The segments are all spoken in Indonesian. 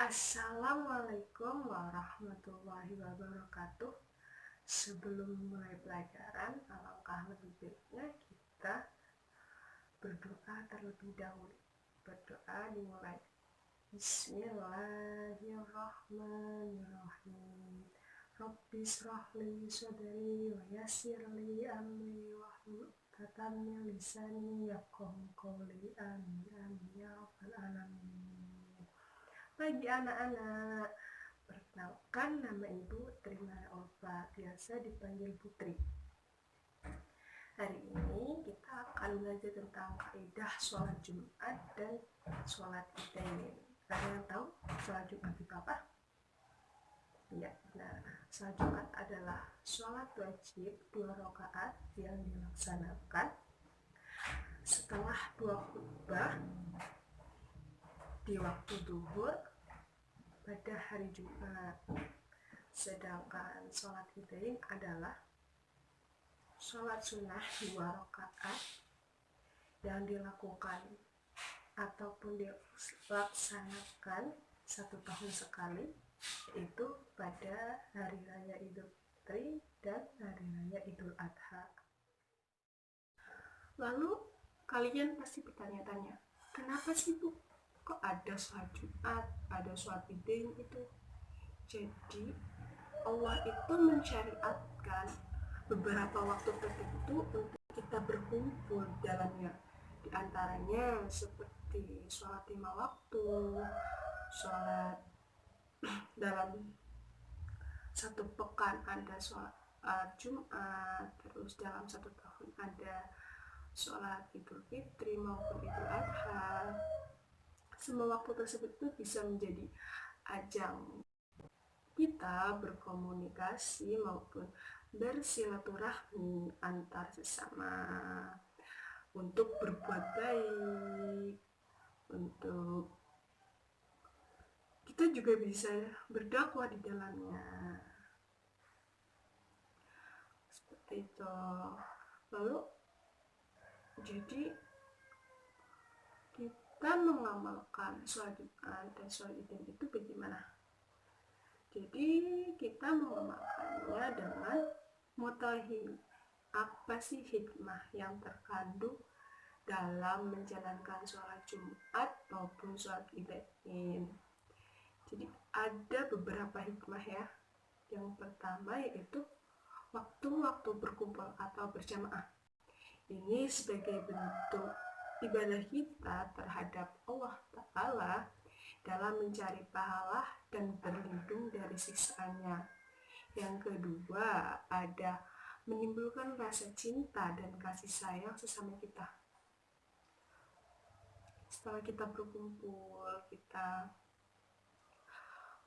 Assalamualaikum warahmatullahi wabarakatuh. Sebelum mulai pelajaran, alangkah lebih baiknya kita berdoa terlebih dahulu. Berdoa dimulai. Bismillahirrahmanirrahim. Rabbi shrahli sadri wa yassirli amri wahlul 'uqdatam min lisani yafqahu qawli. Amin amin ya rabbal alamin. Pagi anak-anak, perkenalkan nama Ibu Trimana Olva, biasa dipanggil Putri. Hari ini kita akan belajar tentang kaidah sholat Jumat dan sholat Idain. Ada yang tahu sholat Jumat itu apa? Ya, benar. Sholat Jumat adalah sholat wajib 2 rakaat yang dilaksanakan setelah 2 khutbah di waktu duhur pada hari Jumat. Sedangkan sholat Idain adalah sholat sunnah 2 rakaat yang dilakukan ataupun dilaksanakan 1 tahun sekali, yaitu pada hari raya Idul Fitri dan hari raya Idul Adha. Lalu kalian pasti bertanya-tanya, kenapa sih Bu? Kok ada sholat Jumat, ada sholat Idain itu? Jadi Allah itu mensyariatkan beberapa waktu tertentu untuk kita berkumpul dalamnya. Di antaranya seperti sholat 5 waktu, sholat dalam 1 pekan ada sholat Jumat, terus dalam 1 tahun ada sholat Idul Fitri maupun Idul Adha. Semua waktu tersebut itu bisa menjadi ajang kita berkomunikasi maupun bersilaturahmi antar sesama untuk berbuat baik, untuk kita juga bisa berdakwah di dalamnya. Seperti itu. Lalu jadi kita mengamalkan sholat Jumat dan sholat Idain itu bagaimana? Jadi kita mengamalkannya dengan mutahin. Apa sih hikmah yang terkandung dalam menjalankan sholat Jumat maupun sholat Idain? Jadi ada beberapa hikmah ya. Yang pertama yaitu waktu-waktu berkumpul atau berjamaah. Ini sebagai bentuk ibadah kita terhadap Allah Ta'ala dalam mencari pahala dan berlindung dari siksaannya. Yang kedua, ada menimbulkan rasa cinta dan kasih sayang sesama kita. Setelah kita berkumpul, kita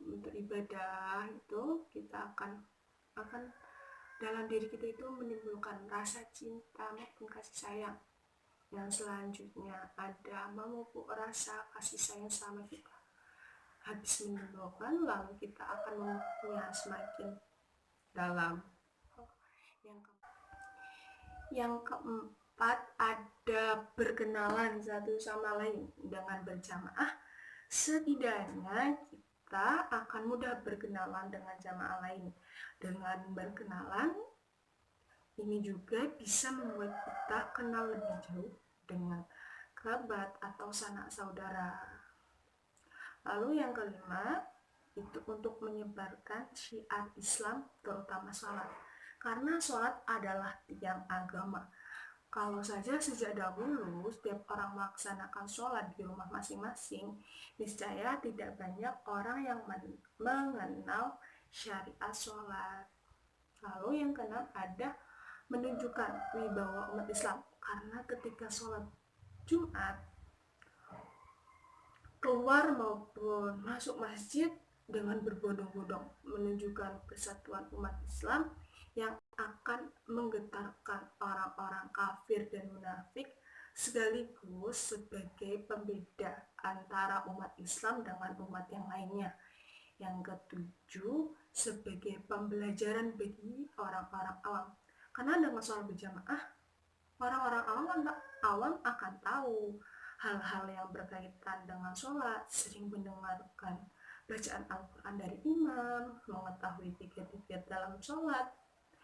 untuk ibadah itu kita akan dalam diri kita itu menimbulkan rasa cinta maupun kasih sayang. Yang selanjutnya ada memupuk rasa kasih sayang sama kita. Habis menimbulkan, lalu kita akan memupuknya semakin dalam. Yang keempat ada berkenalan satu sama lain dengan berjamaah. Setidaknya kita akan mudah berkenalan dengan jamaah lain. Dengan berkenalan, ini juga bisa membuat kita kenal lebih jauh dengan kerabat atau sanak saudara. Lalu yang kelima, itu untuk menyebarkan syiar Islam, terutama sholat. Karena sholat adalah tiang agama. Kalau saja sejak dahulu setiap orang melaksanakan sholat di rumah masing-masing, niscaya tidak banyak orang yang mengenal syariat sholat. Lalu yang keenam ada menunjukkan wibawa umat Islam, karena ketika sholat Jumat keluar maupun masuk masjid dengan berbondong-bondong menunjukkan persatuan umat Islam yang akan menggetarkan orang-orang kafir dan munafik, sekaligus sebagai pembeda antara umat Islam dengan umat yang lainnya. Yang ketujuh, sebagai pembelajaran bagi orang-orang awam. Karena dengan sholat berjamaah, orang-orang awam akan tahu hal-hal yang berkaitan dengan sholat, sering mendengarkan bacaan Al-Quran dari imam, mengetahui zikir-zikir dalam sholat,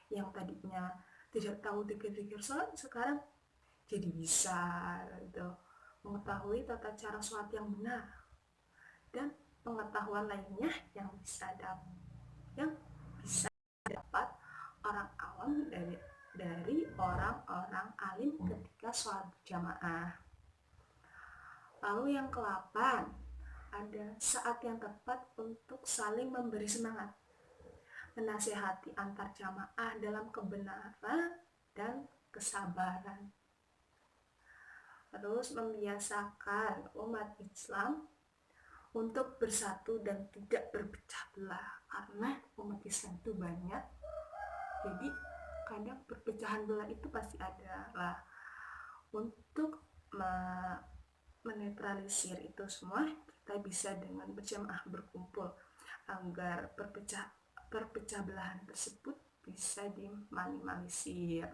yang tadinya tidak tahu zikir-zikir sholat sekarang jadi bisa gitu, mengetahui tata cara sholat yang benar, dan pengetahuan lainnya yang bisa dapat orang awam dari orang-orang alim ketika sholat berjamaah. Lalu yang ke-8, ada saat yang tepat untuk saling memberi semangat, menasehati antar jamaah dalam kebenaran dan kesabaran. Terus membiasakan umat Islam untuk bersatu dan tidak berpecah belah, karena umat Islam itu banyak, jadi kadang perpecahan belah itu pasti ada lah. Untuk menetralisir itu semua, kita bisa dengan berjamaah berkumpul agar perpecah belahan tersebut bisa diminimalisir.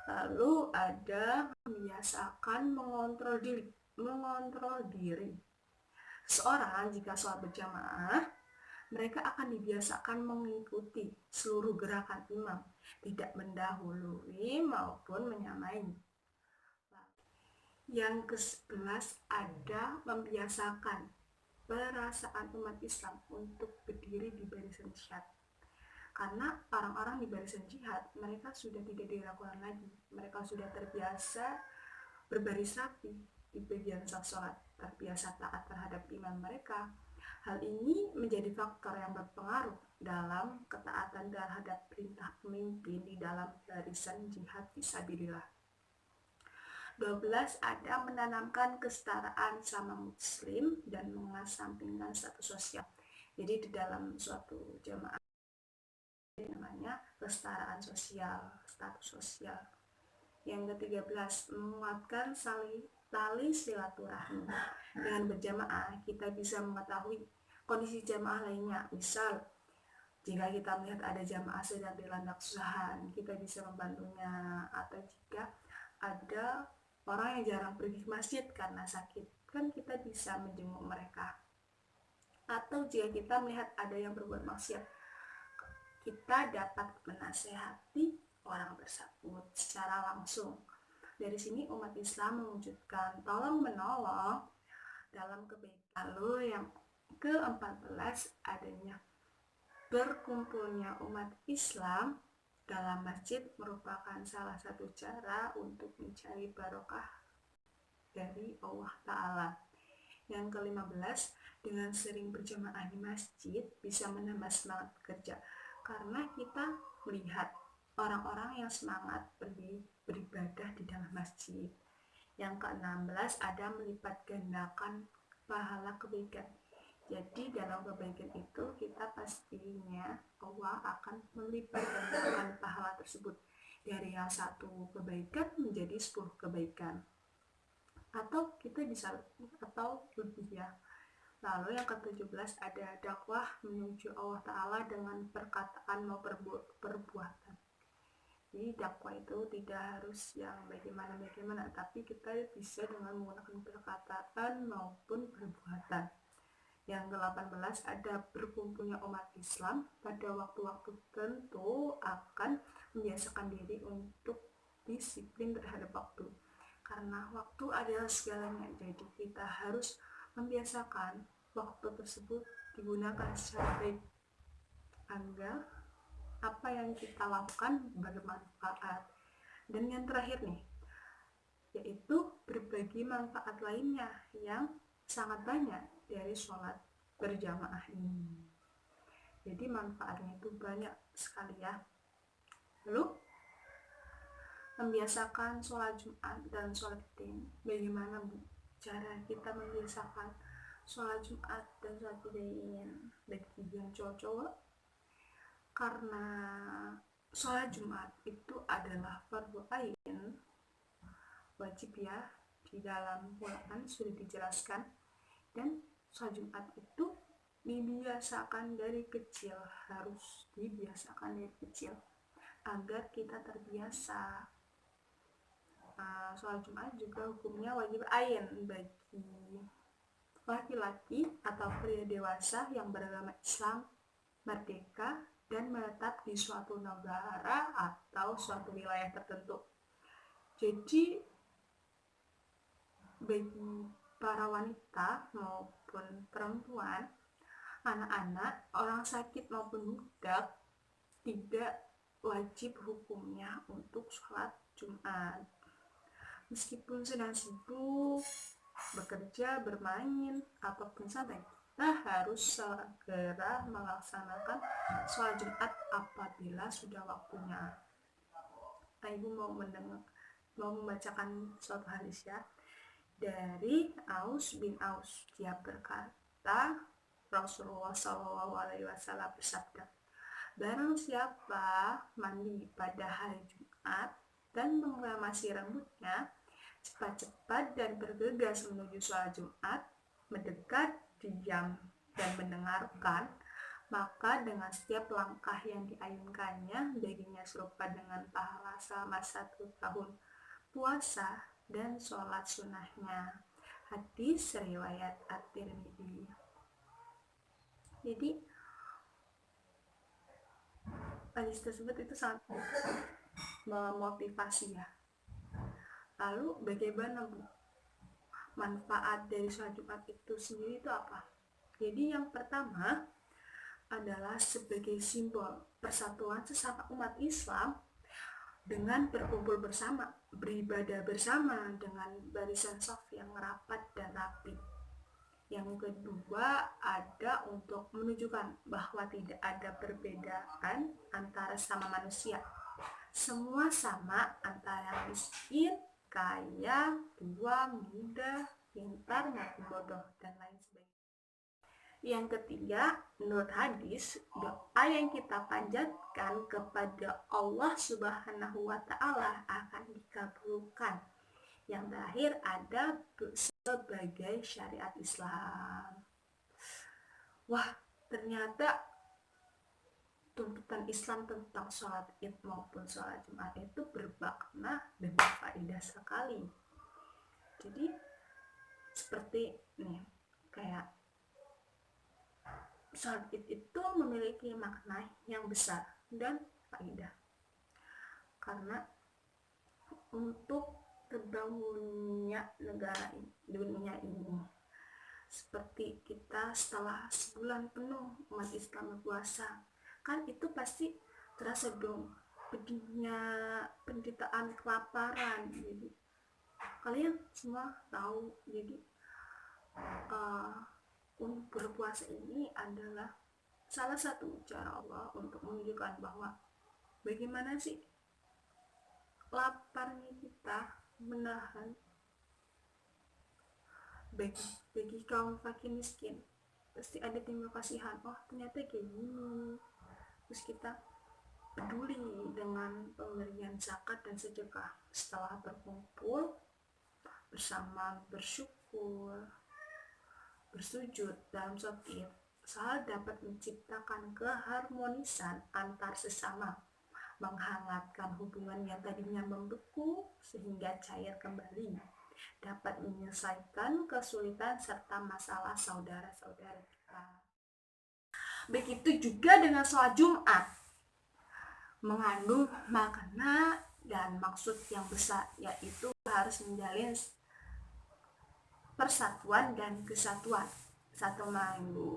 Lalu ada membiasakan mengontrol diri. Seorang jika sholat berjamaah, mereka akan dibiasakan mengikuti seluruh gerakan imam, tidak mendahului maupun menyamai. Yang ke-11 ada membiasakan perasaan umat Islam untuk berdiri di barisan jihad. Karena orang-orang di barisan jihad, mereka sudah tidak diragukan lagi. Mereka sudah terbiasa berbaris rapi di bagian sholat, terbiasa taat terhadap imam mereka. Hal ini menjadi faktor yang berpengaruh dalam ketaatan terhadap perintah pemimpin di dalam barisan jihad fisabilillah. 12 ada menanamkan kesetaraan sama muslim dan mengesampingkan status sosial. Jadi di dalam suatu jamaah namanya kesetaraan sosial, status sosial. Yang ke-13, menguatkan tali silaturahmi. Dengan berjamaah kita bisa mengetahui kondisi jamaah lainnya. Misal jika kita melihat ada jamaah sedang dilanda kesusahan, kita bisa membantunya. Atau jika ada orang yang jarang pergi ke masjid karena sakit, kan kita bisa menjenguk mereka. Atau jika kita melihat ada yang berbuat maksiat, kita dapat menasehati orang tersebut secara langsung. Dari sini umat Islam mewujudkan tolong menolong dalam kebaikan. Lalu yang ke-14 adanya berkumpulnya umat Islam dalam masjid merupakan salah satu cara untuk mencari barokah dari Allah Ta'ala. Yang ke-15, dengan sering berjamaah di masjid bisa menambah semangat kerja, karena kita melihat orang-orang yang semangat beribadah di dalam masjid. Yang ke-16 ada melipat gandakan pahala kebaikan. Jadi dalam kebaikan itu kita pastinya Allah akan melipat gandakan pahala tersebut dari yang satu kebaikan menjadi 10 kebaikan, atau kita bisa atau lebih ya. Lalu yang ke-17 ada dakwah menuju Allah Ta'ala dengan perkataan maupun perbuatan. Jadi dakwah itu tidak harus yang bagaimana, tapi kita bisa dengan menggunakan perkataan maupun perbuatan. Yang ke-18 ada berkumpulnya umat Islam pada waktu-waktu tertentu akan membiasakan diri untuk disiplin terhadap waktu. Karena waktu adalah segalanya, jadi kita harus membiasakan waktu tersebut digunakan secara baik agar apa yang kita lakukan bermanfaat. Dan yang terakhir nih, yaitu berbagi manfaat lainnya yang sangat banyak dari sholat berjamaah ini. Jadi manfaatnya itu banyak sekali ya. Lalu membiasakan sholat Jumat dan sholat Idin. Bagaimana cara kita membiasakan sholat Jumat dan sholat Idin bagi yang cowok-cowok? Karena sholat Jumat itu adalah fardu ain, wajib ya, di dalam Quran sudah dijelaskan. Dan sholat Jumat itu dibiasakan dari kecil, harus dibiasakan dari kecil agar kita terbiasa. Sholat Jumat juga hukumnya wajib ain bagi laki-laki atau pria dewasa yang beragama Islam merdeka dan menetap di suatu negara atau suatu wilayah tertentu. Jadi bagi para wanita maupun perempuan, anak-anak, orang sakit maupun budak tidak wajib hukumnya untuk sholat Jumat. Meskipun sedang sibuk, bekerja, bermain, ataupun santai, kita harus segera melaksanakan sholat Jumat apabila sudah waktunya. Ibu mau membacakan suatu hadis ya, dari Aus bin Aus. Dia berkata, Rasulullah SAW bersabda, barang siapa mandi pada hari Jumat dan mengeramasi rambutnya, cepat-cepat dan bergegas menuju sholat Jumat, mendekat, diam, dan mendengarkan, maka dengan setiap langkah yang diayunkannya, baginya serupa dengan pahala selama 1 tahun puasa dan sholat sunnahnya. Hadis riwayat At-Tirmidzi. Jadi hadis tersebut itu sangat memotivasi ya. Lalu bagaimana Bu? Manfaat dari sholat Jumat itu sendiri itu apa? Jadi yang pertama adalah sebagai simbol persatuan sesama umat Islam dengan berkumpul bersama, beribadah bersama dengan barisan shaf yang rapat dan rapi. Yang kedua ada untuk menunjukkan bahwa tidak ada perbedaan antara sama manusia. Semua sama, antara miskin, kaya, tua, muda, pintar, maupun bodoh, dan lain sebagainya. Yang ketiga, menurut hadis, doa yang kita panjatkan kepada Allah Subhanahu wa Ta'ala akan dikabulkan. Yang terakhir ada sebagai syariat Islam. Wah, ternyata tuntutan Islam tentang sholat id maupun sholat Jumat itu bermakna dan berfaedah sekali. Jadi seperti nih, kayak sholat id itu memiliki makna yang besar dan faedah, karena untuk terbangunnya negara dunia ini, seperti kita setelah sebulan penuh umat Islam berpuasa, kan itu pasti terasa dong pedihnya penderitaan kelaparan. Jadi kalian semua tahu, jadi berpuasa ini adalah salah satu cara Allah untuk menunjukkan bahwa bagaimana sih laparnya kita menahan. Bagi kaum fakir miskin pasti ada timbul kasihan, oh ternyata kayak gini, terus kita peduli dengan pemberian zakat dan sedekah. Setelah berkumpul bersama, bersyukur, bersujud dalam sholat id, salat dapat menciptakan keharmonisan antar sesama, menghangatkan hubungan yang tadinya membeku sehingga cair kembali, dapat menyelesaikan kesulitan serta masalah saudara-saudara kita. Begitu juga dengan sholat Jumat, mengandung makna dan maksud yang besar, yaitu harus menjalin persatuan dan kesatuan.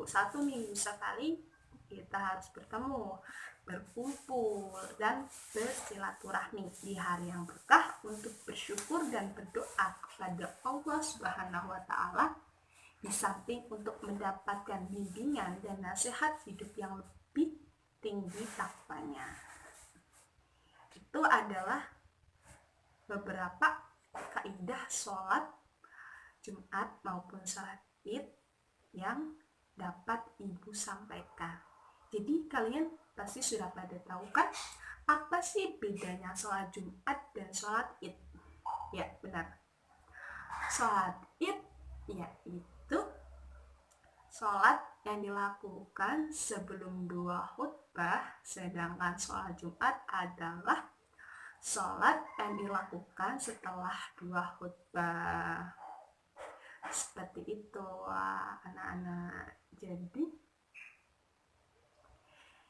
Satu minggu sekali kita harus bertemu, berkumpul, dan bersilaturahmi di hari yang berkah untuk bersyukur dan berdoa kepada Allah Subhanahu wa Ta'ala, di samping untuk mendapatkan bimbingan dan nasihat hidup yang lebih tinggi takwanya. Itu adalah beberapa kaidah sholat Jumat maupun sholat id yang dapat Ibu sampaikan. Jadi kalian pasti sudah pada tahu kan apa sih bedanya sholat Jumat dan sholat id? Ya benar, sholat id yaitu sholat yang dilakukan sebelum 2 khutbah, sedangkan sholat Jumat adalah sholat yang dilakukan setelah 2 khutbah. Seperti itu anak-anak. Jadi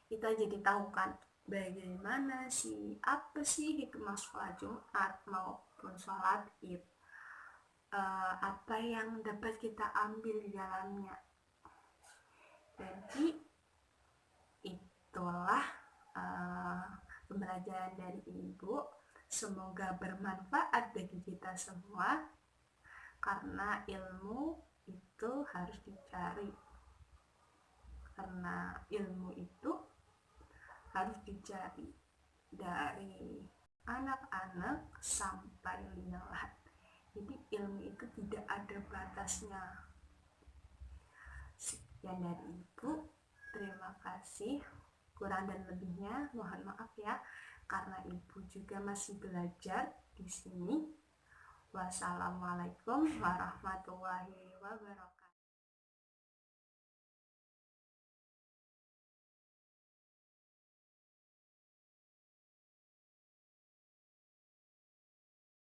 kita jadi tahu kan bagaimana sih, apa sih hikmah sholat Jumat maupun sholat Id, apa yang dapat kita ambil di dalamnya. Jadi itulah pembelajaran dari ibu. Semoga bermanfaat bagi kita semua, karena ilmu itu harus dicari, karena ilmu itu harus dicari dari anak-anak sampai lanjut. Jadi ilmu itu tidak ada batasnya. Sekian dari ibu, terima kasih. Kurang dan lebihnya mohon maaf ya, karena ibu juga masih belajar di sini. Wassalamualaikum warahmatullahi wabarakatuh.